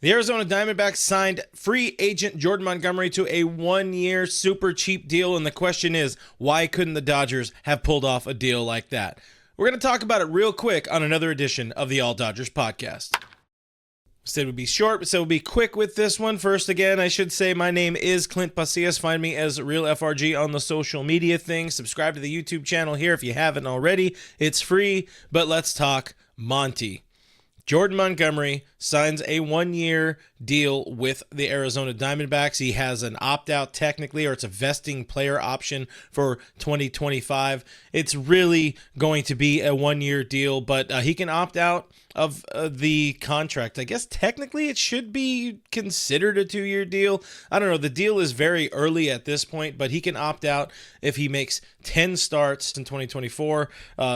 The Arizona Diamondbacks signed free agent Jordan Montgomery to a one-year super cheap deal, and the question is, why couldn't the Dodgers have pulled off a deal like that? We're going to talk about it real quick on another edition of the All Dodgers podcast. Said we'd be short, so we'll be quick with this one. First, again, I should say my name is Clint Pasillas. Find me as Real FRG on the social media thing. Subscribe to the YouTube channel here if you haven't already. It's free, but let's talk Monty. Jordan Montgomery signs a one-year deal with the Arizona Diamondbacks. He has an opt-out technically, or it's a vesting player option for 2025. It's really going to be a one-year deal, but he can opt out of the contract. I guess technically it should be considered a two-year deal. I don't know. The deal is very early at this point, but he can opt out if he makes 10 starts in 2024.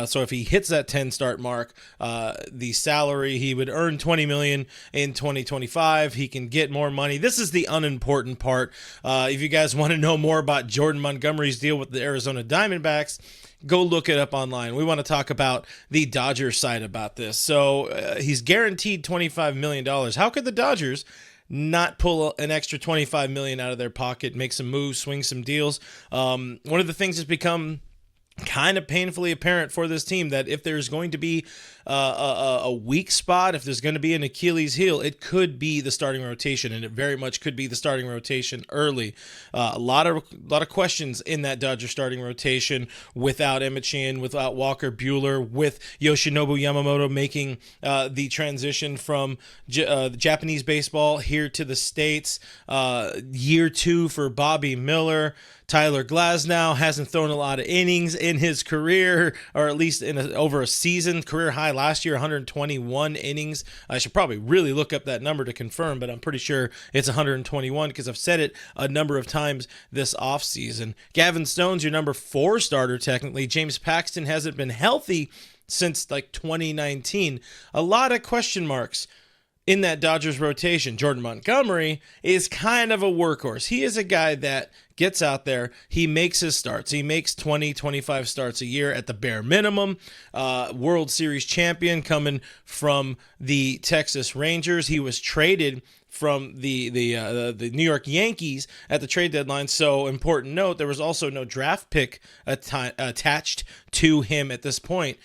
So if he hits that 10-start mark, the salary, he would earn $20 million in 2025. He can get more money. This is the unimportant part. If you guys want to know more about Jordan Montgomery's deal with the Arizona Diamondbacks, go look it up online. We want to talk about the Dodgers side about this. So he's guaranteed $25 million. How could the Dodgers not pull an extra $25 million out of their pocket, make some moves, swing some deals? One of the things that's become kind of painfully apparent for this team that if there's going to be a weak spot, if there's going to be an Achilles heel, it could be the starting rotation, and it very much could be the starting rotation early. A lot of questions in that Dodger starting rotation without Emmett Sheehan, without Walker Buehler, with Yoshinobu Yamamoto making the transition from Japanese baseball here to the States. Year 2 for Bobby Miller. Tyler Glasnow hasn't thrown a lot of innings in his career, or at least over a season. Career high last year, 121 innings. I should probably really look up that number to confirm, but I'm pretty sure it's 121 because I've said it a number of times this offseason. Gavin Stone's your number 4 starter technically. James Paxton hasn't been healthy since like 2019. A lot of question marks in that Dodgers rotation. Jordan Montgomery is kind of a workhorse. He is a guy that gets out there, he makes his starts. He makes 20, 25 starts a year at the bare minimum. World Series champion coming from the Texas Rangers. He was traded from the New York Yankees at the trade deadline. So, important note, there was also no draft pick attached to him at this point.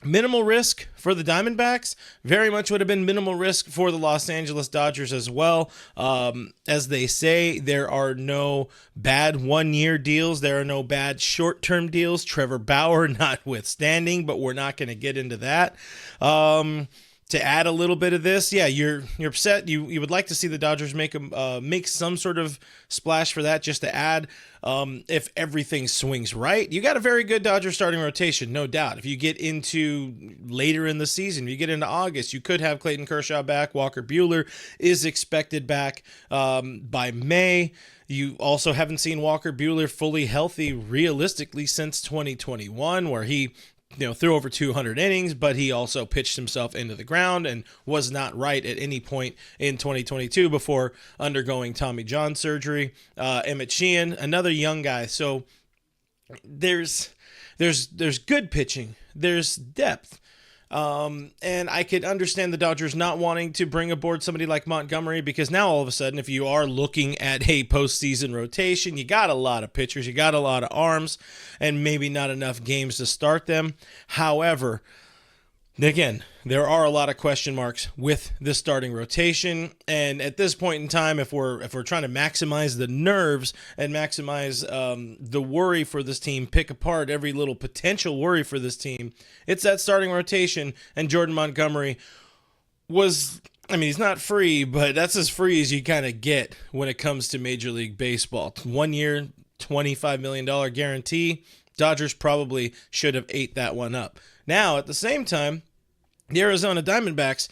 Minimal risk for the Diamondbacks. Very much would have been minimal risk for the Los Angeles Dodgers as well. As they say, there are no bad one-year deals. There are no bad short-term deals. Trevor Bauer notwithstanding, but we're not going to get into that. To add a little bit of this, yeah, you're upset. You would like to see the Dodgers make some sort of splash for that, just to add. If everything swings right, you got a very good Dodgers starting rotation, no doubt. If you get into later in the season, you get into August, you could have Clayton Kershaw back. Walker Buehler is expected back by May. You also haven't seen Walker Buehler fully healthy realistically since 2021, where he threw over 200 innings, but he also pitched himself into the ground and was not right at any point in 2022 before undergoing Tommy John surgery. Emmett Sheehan, another young guy. So there's good pitching. There's depth. And I could understand the Dodgers not wanting to bring aboard somebody like Montgomery, because now all of a sudden, if you are looking at a postseason rotation, you got a lot of pitchers, you got a lot of arms, and maybe not enough games to start them. However, again, there are a lot of question marks with this starting rotation, and at this point in time, if we're trying to maximize the nerves and maximize the worry for this team, pick apart every little potential worry for this team, it's that starting rotation. And Jordan Montgomery he's not free, but that's as free as you kind of get when it comes to Major League Baseball. 1 year, $25 million guarantee. Dodgers probably should have ate that one up. Now, at the same time, the Arizona Diamondbacks,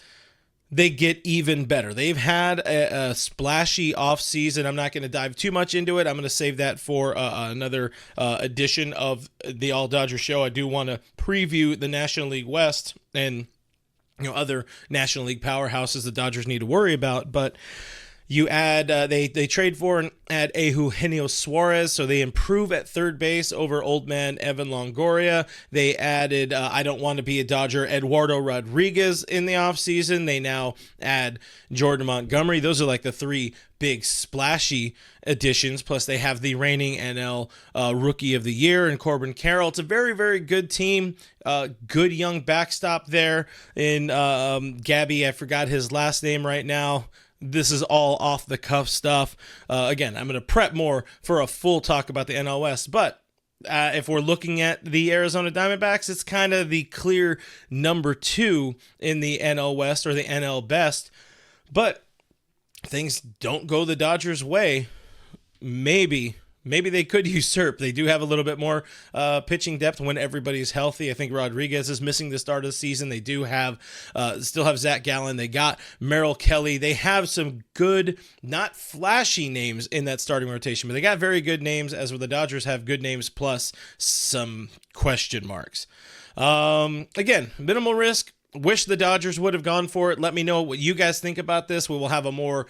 they get even better. They've had a splashy offseason. I'm not going to dive too much into it. I'm going to save that for another edition of the All Dodger Show. I do want to preview the National League West and other National League powerhouses the Dodgers need to worry about. But You add they trade for and add Eugenio Suarez, so they improve at third base over old man Evan Longoria. They added I don't want to be a Dodger, Eduardo Rodriguez in the offseason. They now add Jordan Montgomery. Those are like the three big splashy additions. Plus they have the reigning NL Rookie of the Year and Corbin Carroll. It's a very, very good team. Good young backstop there in Gabby. I forgot his last name right now. This is all off the cuff stuff. Again, I'm going to prep more for a full talk about the NL West, but if we're looking at the Arizona Diamondbacks, it's kind of the clear number 2 in the NL West or the NL Best. But things don't go the Dodgers' way. Maybe they could usurp. They do have a little bit more pitching depth when everybody's healthy. I think Rodriguez is missing the start of the season. They do have still have Zach Gallen. They got Merrill Kelly. They have some good, not flashy names in that starting rotation, but they got very good names, as the Dodgers have good names plus some question marks. Again, minimal risk. Wish the Dodgers would have gone for it. Let me know what you guys think about this. We will have a more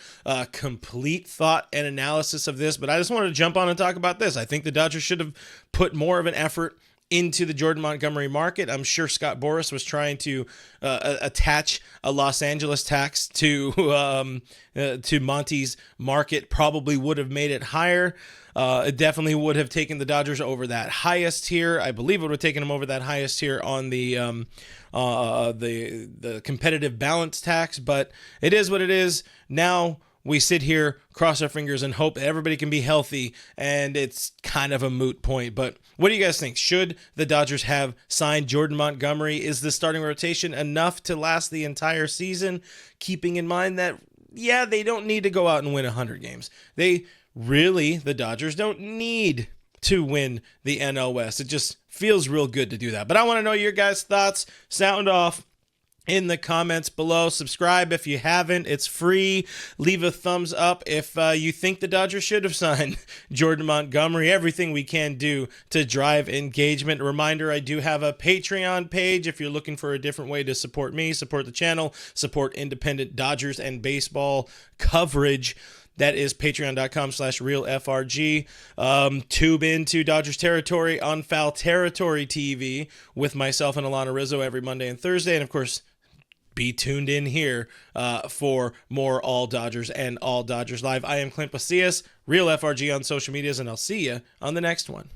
complete thought and analysis of this, but I just wanted to jump on and talk about this. I think the Dodgers should have put more of an effort into the Jordan Montgomery market. I'm sure Scott Boras was trying to attach a Los Angeles tax to Monty's market. Probably would have made it higher. It definitely would have taken the Dodgers over that highest tier. I believe it would have taken them over that highest tier on the competitive balance tax, but it is what it is. Now we sit here, cross our fingers, and hope that everybody can be healthy, and it's kind of a moot point. But what do you guys think? Should the Dodgers have signed Jordan Montgomery? Is the starting rotation enough to last the entire season? Keeping in mind that, yeah, they don't need to go out and win 100 games. The Dodgers don't need to win the NL West. It just feels real good to do that. But I want to know your guys' thoughts. Sound off in the comments below. Subscribe if you haven't. It's free. Leave a thumbs up if you think the Dodgers should have signed Jordan Montgomery. Everything we can do to drive engagement. A reminder, I do have a Patreon page if you're looking for a different way to support me, support the channel, support independent Dodgers and baseball coverage. That is patreon.com/realfrg. Tube into Dodgers territory on Foul Territory TV with myself and Alana Rizzo every Monday and Thursday. And, of course, be tuned in here for more All Dodgers and All Dodgers Live. I am Clint Pasillas, Real FRG on social medias, and I'll see you on the next one.